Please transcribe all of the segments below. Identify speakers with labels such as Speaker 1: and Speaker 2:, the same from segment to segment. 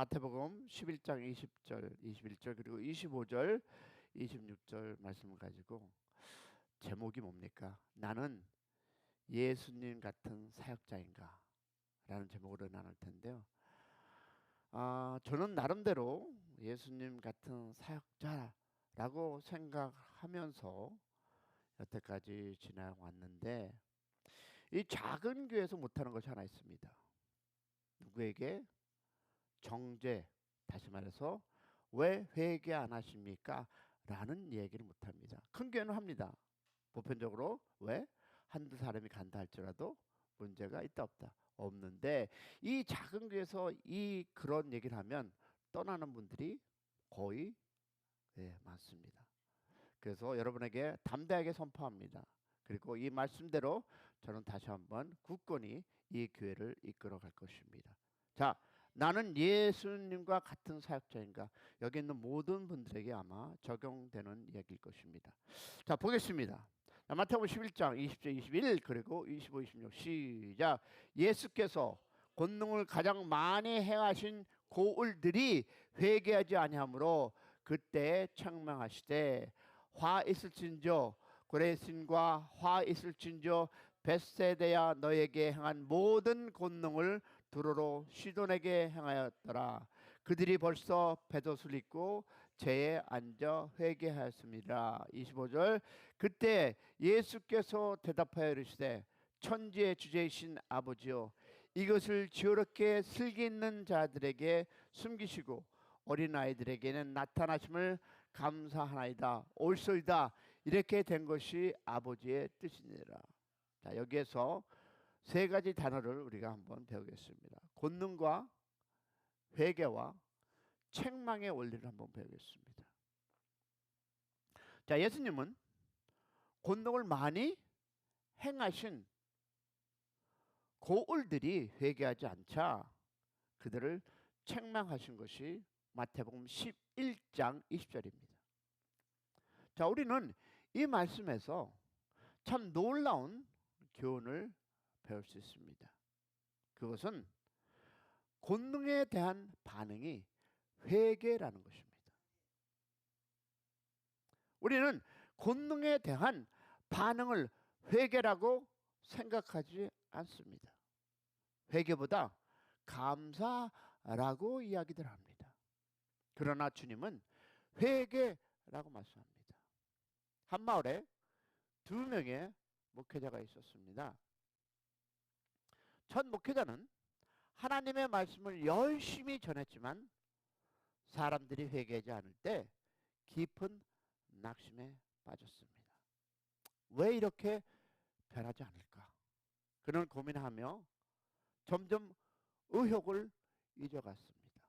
Speaker 1: 마태복음 11장 20절, 21절 그리고 25절, 26절 말씀을 가지고 제목이 뭡니까? 나는 예수님 같은 사역자인가? 라는 제목으로 나눌 텐데요. 저는 나름대로 예수님 같은 사역자라고 생각하면서 여태까지 지나왔는데 이 작은 교회에서 못하는 것이 하나 있습니다. 누구에게? 정죄, 다시 말해서 왜 회개 안 하십니까? 라는 얘기를 못합니다. 큰 교회는 합니다. 보편적으로 왜? 한두 사람이 간다 할지라도 문제가 있다 없다 없는데 이 작은 교회에서 그런 얘기를 하면 떠나는 분들이 거의 많습니다. 그래서 여러분에게 담대하게 선포합니다. 그리고 이 말씀대로 저는 다시 한번 굳건히 이 교회를 이끌어 갈 것입니다. 자, 나는 예수님과 같은 사역자인가? 여기 있는 모든 분들에게 아마 적용되는 이야기일 것입니다. 자, 보겠습니다. 마태복음 11장 20절 21 그리고 25, 26 시작. 예수께서 권능을 가장 많이 행하신 고을들이 회개하지 아니하므로 그때 책망하시되 화 있을진저 고레신과 화 있을진저 벳세대야 너에게 행한 모든 권능을 두루로 시돈에게 행하였더라. 그들이 벌써 벳옷을 입고 제에 앉아 회개하였습니다. 25절 그때 예수께서 대답하여 이르시되 천지의 주제이신 아버지여 이것을 지혜롭게 슬기 있는 자들에게 숨기시고 어린아이들에게는 나타나심을 감사하나이다. 옳소이다. 이렇게 된 것이 아버지의 뜻이니라. 자, 여기에서 세 가지 단어를 우리가 한번 배우겠습니다. 권능과 회개와 책망의 원리를 한번 배우겠습니다. 자, 예수님은 권능을 많이 행하신 고을들이 회개하지 않자 그들을 책망하신 것이 마태복음 11장 20절입니다. 자, 우리는 이 말씀에서 참 놀라운 교훈을 배울 수 있습니다. 그것은 권능에 대한 반응이 회개라는 것입니다. 우리는 권능에 대한 반응을 회개라고 생각하지 않습니다. 회개보다 감사라고 이야기들 합니다. 그러나 주님은 회개라고 말씀합니다. 한 마을에 두 명의 목회자가 있었습니다. 첫 목회자는 하나님의 말씀을 열심히 전했지만 사람들이 회개하지 않을 때 깊은 낙심에 빠졌습니다. 왜 이렇게 변하지 않을까? 그는 고민하며 점점 의욕을 잊어갔습니다.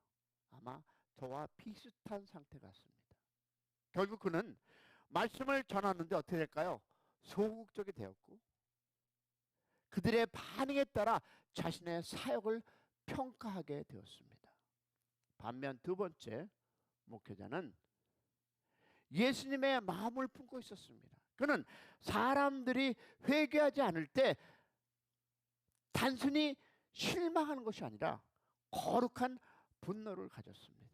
Speaker 1: 아마 저와 비슷한 상태 같습니다. 결국 그는 말씀을 전하는데 어떻게 될까요? 소극적이 되었고 그들의 반응에 따라 자신의 사역을 평가하게 되었습니다. 반면 두 번째 목회자는 예수님의 마음을 품고 있었습니다. 그는 사람들이 회개하지 않을 때 단순히 실망하는 것이 아니라 거룩한 분노를 가졌습니다.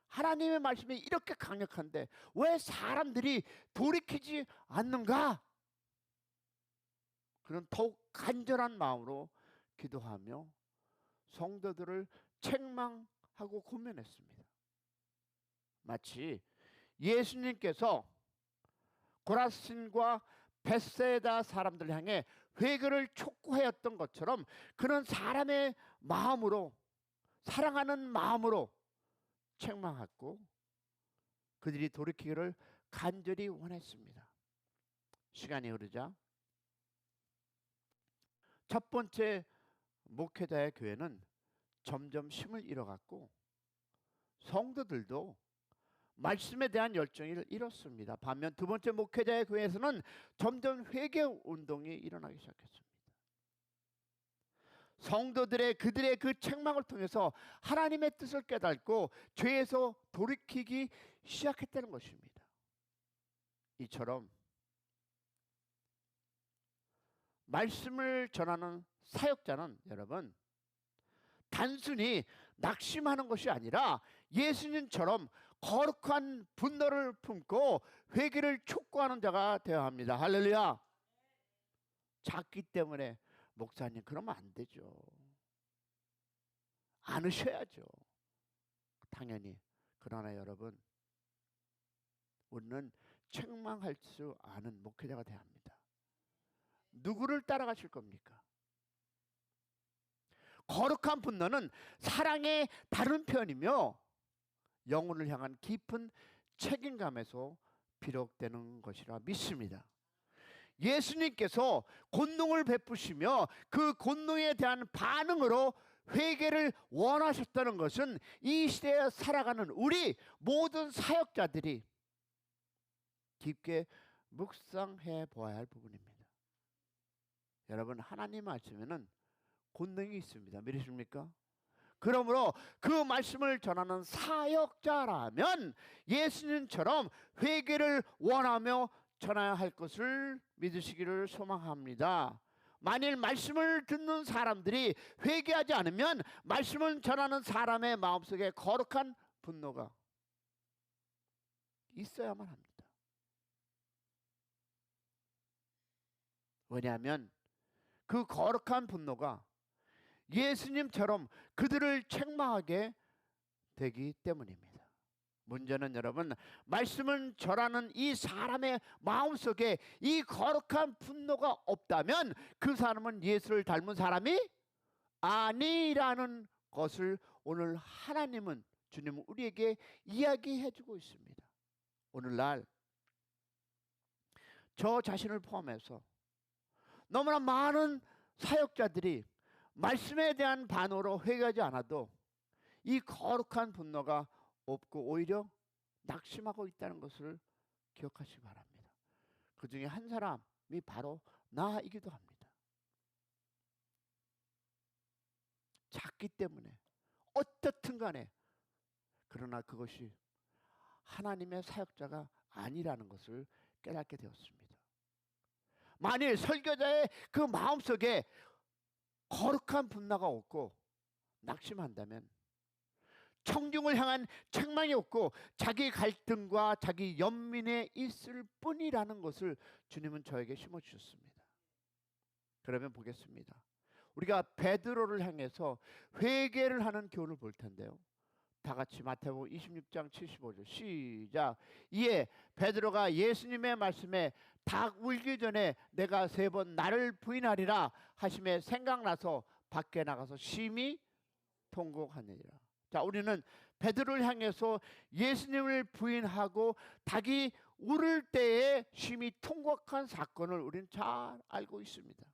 Speaker 1: 하나님의 말씀이 이렇게 강력한데 왜 사람들이 돌이키지 않는가? 그는 더욱 간절한 마음으로 기도하며 성도들을 책망하고 고면했습니다. 마치 예수님께서 고라신과 벳세다 사람들을 향해 회개를 촉구하였던 것처럼 그는 사람의 마음으로 사랑하는 마음으로 책망하고 그들이 돌이키기를 간절히 원했습니다. 시간이 흐르자 첫 번째 목회자의 교회는 점점 힘을 잃어갔고 성도들도 말씀에 대한 열정을 잃었습니다. 반면 두 번째 목회자의 교회에서는 점점 회개 운동이 일어나기 시작했습니다. 성도들의 그들의 그 책망을 통해서 하나님의 뜻을 깨닫고 죄에서 돌이키기 시작했다는 것입니다. 이처럼 말씀을 전하는 사역자는 여러분 단순히 낙심하는 것이 아니라 예수님처럼 거룩한 분노를 품고 회개를 촉구하는 자가 되어야 합니다. 할렐루야. 작기 때문에 목사님 그러면 안 되죠. 안으셔야죠. 당연히. 그러나 여러분, 우리는 책망할 수 아는 목회자가 되어야 합니다. 누구를 따라가실 겁니까? 거룩한 분노는 사랑의 다른 표현이며 영혼을 향한 깊은 책임감에서 비롯되는 것이라 믿습니다. 예수님께서 권능을 베푸시며 그 권능에 대한 반응으로 회개를 원하셨다는 것은 이 시대에 살아가는 우리 모든 사역자들이 깊게 묵상해 보아야 할 부분입니다. 여러분, 하나님 말씀에는 권능이 있습니다. 믿으십니까? 그러므로 그 말씀을 전하는 사역자라면 예수님처럼 회개를 원하며 전해야 할 것을 믿으시기를 소망합니다. 만일 말씀을 듣는 사람들이 회개하지 않으면 말씀을 전하는 사람의 마음속에 거룩한 분노가 있어야만 합니다. 왜냐하면 그 거룩한 분노가 예수님처럼 그들을 책망하게 되기 때문입니다. 문제는 여러분, 말씀을 전하는 이 사람의 마음속에 이 거룩한 분노가 없다면 그 사람은 예수를 닮은 사람이 아니라는 것을 오늘 하나님은, 주님은 우리에게 이야기해 주고 있습니다. 오늘날 저 자신을 포함해서 너무나 많은 사역자들이 말씀에 대한 반응으로 회개하지 않아도 이 거룩한 분노가 없고 오히려 낙심하고 있다는 것을 기억하시기 바랍니다. 그 중에 한 사람이 바로 나이기도 합니다. 작기 때문에 어떻든 간에, 그러나 그것이 하나님의 사역자가 아니라는 것을 깨닫게 되었습니다. 만일 설교자의 그 마음속에 거룩한 분노가 없고 낙심한다면 청중을 향한 책망이 없고 자기 갈등과 자기 연민에 있을 뿐이라는 것을 주님은 저에게 심어주셨습니다. 그러면 보겠습니다. 우리가 베드로를 향해서 회개를 하는 교훈을 볼 텐데요. 다 같이 마태복음 26장 75절 시작. 이에 베드로가 예수님의 말씀에 닭 울기 전에 내가 3번 나를 부인하리라 하심에 생각나서 밖에 나가서 심히 통곡하니라. 자, 우리는 베드로를 향해서 예수님을 부인하고 닭이 울을 때에 심히 통곡한 사건을 우리는 잘 알고 있습니다.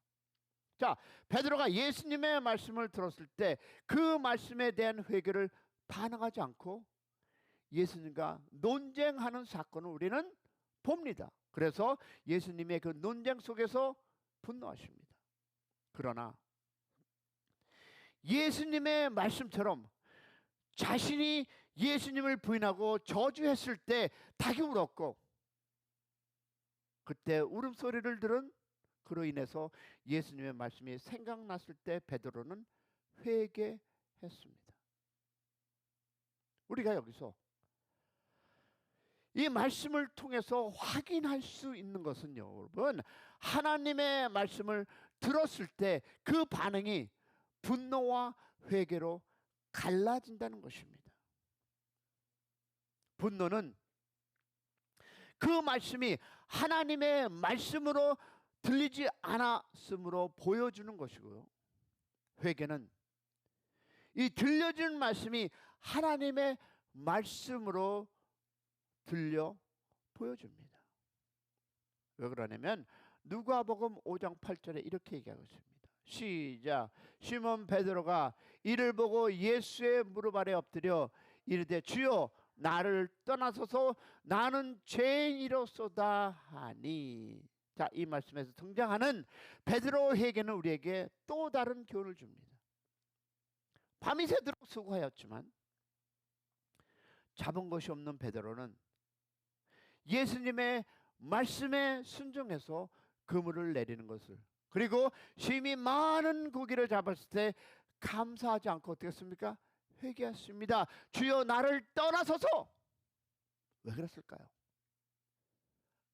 Speaker 1: 자, 베드로가 예수님의 말씀을 들었을 때 그 말씀에 대한 회개를 반응하지 않고 예수님과 논쟁하는 사건을 우리는 봅니다. 그래서 예수님의 그 논쟁 속에서 분노하십니다. 그러나 예수님의 말씀처럼 자신이 예수님을 부인하고 저주했을 때 닭이 울었고, 그때 울음소리를 들은 그로 인해서 예수님의 말씀이 생각났을 때 베드로는 회개했습니다. 우리가 여기서 이 말씀을 통해서 확인할 수 있는 것은요, 여러분, 하나님의 말씀을 들었을 때 그 반응이 분노와 회개로 갈라진다는 것입니다. 분노는 그 말씀이 하나님의 말씀으로 들리지 않았으므로 보여주는 것이고요, 회개는 이 들려진 말씀이 하나님의 말씀으로 들려 보여줍니다. 왜 그러냐면 누가복음 5장 8절에 이렇게 얘기하고 있습니다. 시작. 시몬 베드로가 이를 보고 예수의 무릎 아래 엎드려 이르되 주여 나를 떠나소서 나는 죄인이로소다 하니. 자, 이 말씀에서 등장하는 베드로에게는 우리에게 또 다른 교훈을 줍니다. 밤이 새도록 수고하였지만 잡은 것이 없는 베드로는 예수님의 말씀에 순종해서 그물을 내리는 것을, 그리고 심히 많은 고기를 잡았을 때 감사하지 않고 어떻게 했습니까? 회개했습니다. 주여 나를 떠나소서. 왜 그랬을까요?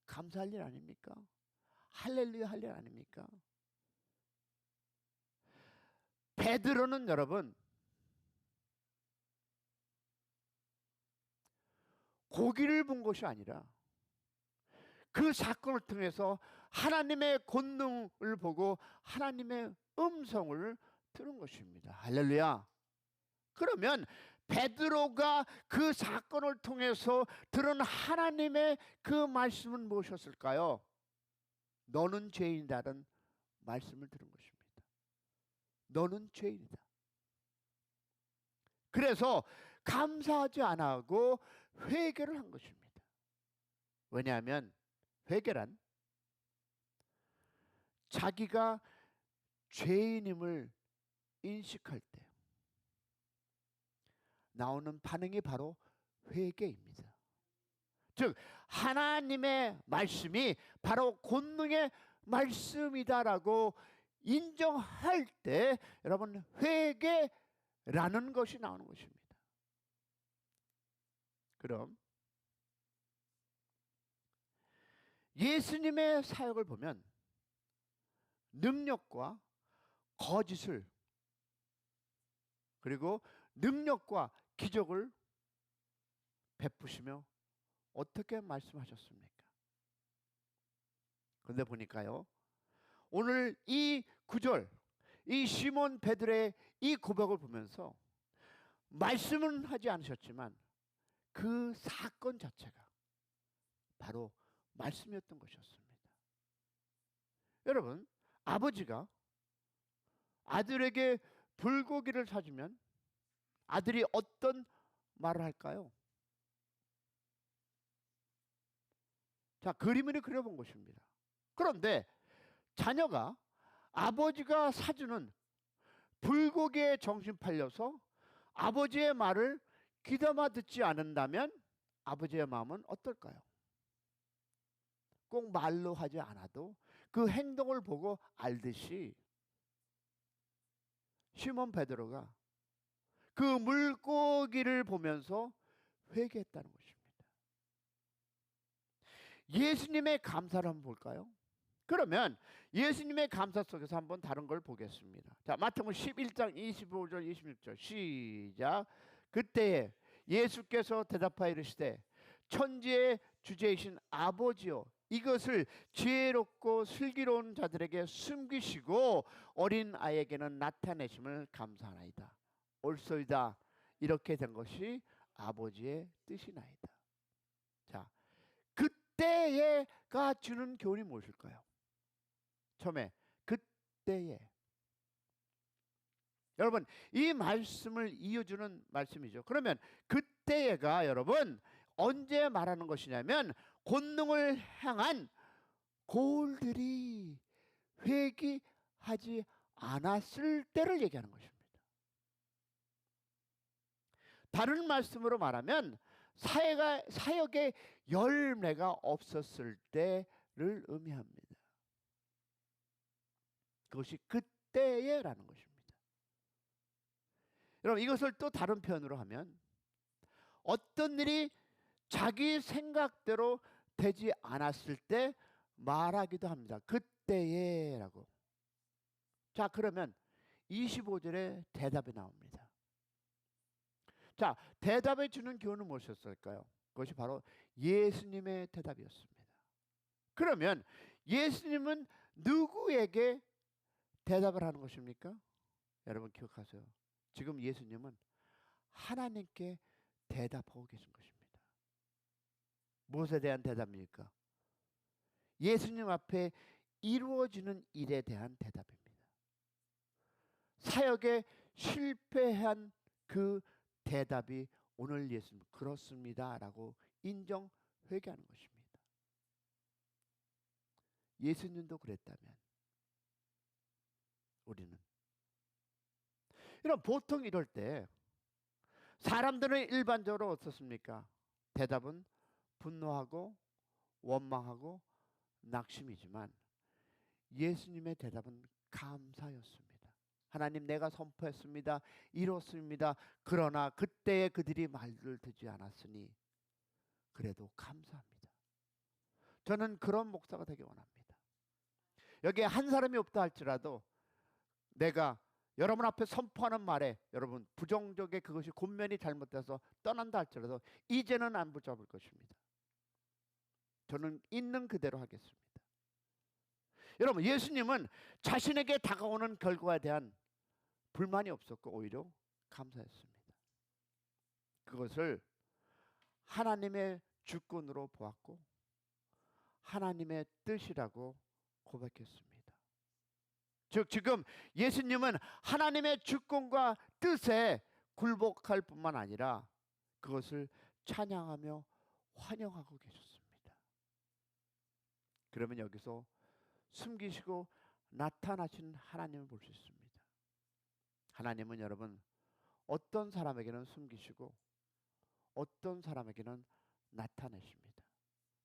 Speaker 1: 감사할 일 아닙니까? 할렐루야 할 일 아닙니까? 베드로는 여러분 고기를 본 것이 아니라 그 사건을 통해서 하나님의 권능을 보고 하나님의 음성을 들은 것입니다. 할렐루야. 그러면 베드로가 그 사건을 통해서 들은 하나님의 그 말씀은 무엇이었을까요? 너는 죄인이라는 말씀을 들은 것입니다. 너는 죄인이다. 그래서 감사하지 않고 회개를 한 것입니다. 왜냐하면 회개란 자기가 죄인임을 인식할 때 나오는 반응이 바로 회개입니다. 즉 하나님의 말씀이 바로 권능의 말씀이다라고 인정할 때 여러분 회개라는 것이 나오는 것입니다. 그럼 예수님의 사역을 보면 능력과 거짓을 그리고 능력과 기적을 베푸시며 어떻게 말씀하셨습니까? 그런데 보니까요, 오늘 이 구절, 이 시몬 베드로의 이 고백을 보면서 말씀은 하지 않으셨지만 그 사건 자체가 바로 말씀이었던 것이었습니다. 여러분, 아버지가 아들에게 불고기를 사주면 아들이 어떤 말을 할까요? 자, 그림을 그려본 것입니다. 그런데 자녀가 아버지가 사주는 불고기에 정신 팔려서 아버지의 말을 귀담아 듣지 않는다면 아버지의 마음은 어떨까요? 꼭 말로 하지 않아도 그 행동을 보고 알듯이 시몬 베드로가 그 물고기를 보면서 회개했다는 것입니다. 예수님의 감사를 한번 볼까요? 그러면 예수님의 감사 속에서 한번 다른 걸 보겠습니다. 자, 마태복음 11장 25절 26절 시작. 그때에 예수께서 대답하여 이르시되 천지의 주제이신 아버지여 이것을 지혜롭고 슬기로운 자들에게 숨기시고 어린 아이에게는 나타내심을 감사하나이다. 옳소이다. 이렇게 된 것이 아버지의 뜻이나이다. 자, 그때에가 주는 교훈이 무엇일까요? 처음에 그때에. 여러분 이 말씀을 이어주는 말씀이죠. 그러면 그때에가 여러분 언제 말하는 것이냐면 권능을 향한 고울들이 회개하지 않았을 때를 얘기하는 것입니다. 다른 말씀으로 말하면 사역의 열매가 없었을 때를 의미합니다. 그것이 그때에라는 것입니다. 여러분 이것을 또 다른 표현으로 하면 어떤 일이 자기 생각대로 되지 않았을 때 말하기도 합니다. 그때에라고. 자, 그러면 25절에 대답이 나옵니다. 자, 대답해 주는 교훈은 무엇이었을까요? 그것이 바로 예수님의 대답이었습니다. 그러면 예수님은 누구에게 대답을 하는 것입니까? 여러분 기억하세요. 지금 예수님은 하나님께 대답하고 계신 것입니다. 무엇에 대한 대답입니까? 예수님 앞에 이루어지는 일에 대한 대답입니다. 사역에 실패한 그 대답이 오늘 예수님 그렇습니다 라고 인정 회개하는 것입니다. 예수님도 그랬다면 우리는 이런 보통 이럴 때 사람들은 일반적으로 어떻습니까? 대답은 분노하고 원망하고 낙심이지만 예수님의 대답은 감사였습니다. 하나님 내가 선포했습니다. 이뤘습니다. 그러나 그때에 그들이 말을 듣지 않았으니 그래도 감사합니다. 저는 그런 목사가 되기 원합니다. 여기에 한 사람이 없다 할지라도 내가 여러분 앞에 선포하는 말에 여러분 부정적에 그것이 곤면이 잘못돼서 떠난다 할지라도 이제는 안 붙잡을 것입니다. 저는 있는 그대로 하겠습니다. 여러분 예수님은 자신에게 다가오는 결과에 대한 불만이 없었고 오히려 감사했습니다. 그것을 하나님의 주권으로 보았고 하나님의 뜻이라고 고백했습니다. 즉 지금 예수님은 하나님의 주권과 뜻에 굴복할 뿐만 아니라 그것을 찬양하며 환영하고 계셨습니다. 그러면 여기서 숨기시고 나타나신 하나님을 볼 수 있습니다. 하나님은 여러분 어떤 사람에게는 숨기시고 어떤 사람에게는 나타내십니다.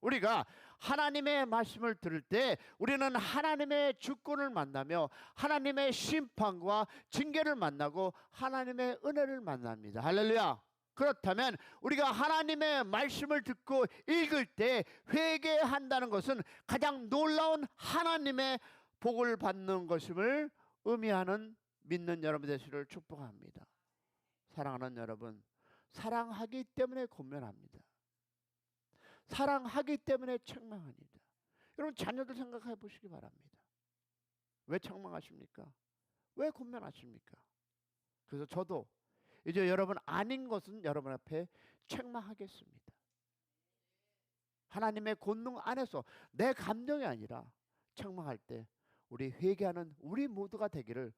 Speaker 1: 우리가 하나님의 말씀을 들을 때 우리는 하나님의 주권을 만나며 하나님의 심판과 징계를 만나고 하나님의 은혜를 만납니다. 할렐루야. 그렇다면 우리가 하나님의 말씀을 듣고 읽을 때 회개한다는 것은 가장 놀라운 하나님의 복을 받는 것임을 의미하는 믿는 여러분 되시기를 축복합니다. 사랑하는 여러분, 사랑하기 때문에 권면합니다. 사랑하기 때문에 책망합니다. 여러분 자녀들 생각해 보시기 바랍니다. 왜 책망하십니까? 왜 권면하십니까? 그래서 저도 이제 여러분 아닌 것은 여러분 앞에 책망하겠습니다. 하나님의 권능 안에서 내 감정이 아니라 책망할 때 우리 회개하는 우리 모두가 되기를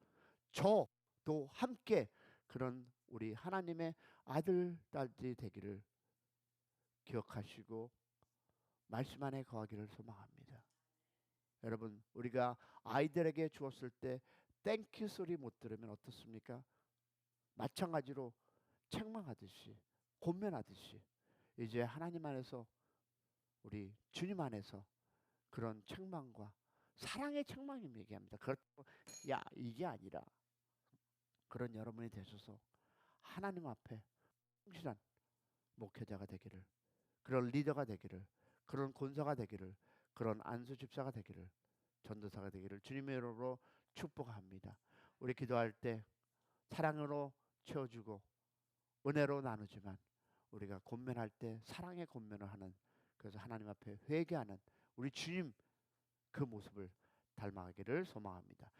Speaker 1: 저도 함께 그런 우리 하나님의 아들 딸들이 되기를 기억하시고 말씀 안에 거하기를 소망합니다. 여러분 우리가 아이들에게 주었을 때 땡큐 소리 못 들으면 어떻습니까? 마찬가지로 책망하듯이 권면하듯이 이제 하나님 안에서 우리 주님 안에서 그런 책망과 사랑의 책망임 얘기합니다. 그렇다고 야 이게 아니라 그런 여러분이 되셔서 하나님 앞에 성실한 목회자가 되기를, 그런 리더가 되기를, 그런 권사가 되기를, 그런 안수 집사가 되기를, 전도사가 되기를 주님의 이름으로 축복합니다. 우리 기도할 때 사랑으로 채워주고 은혜로 나누지만 우리가 권면할 때 사랑의 권면을 하는, 그래서 하나님 앞에 회개하는 우리 주님 그 모습을 닮아가기를 소망합니다.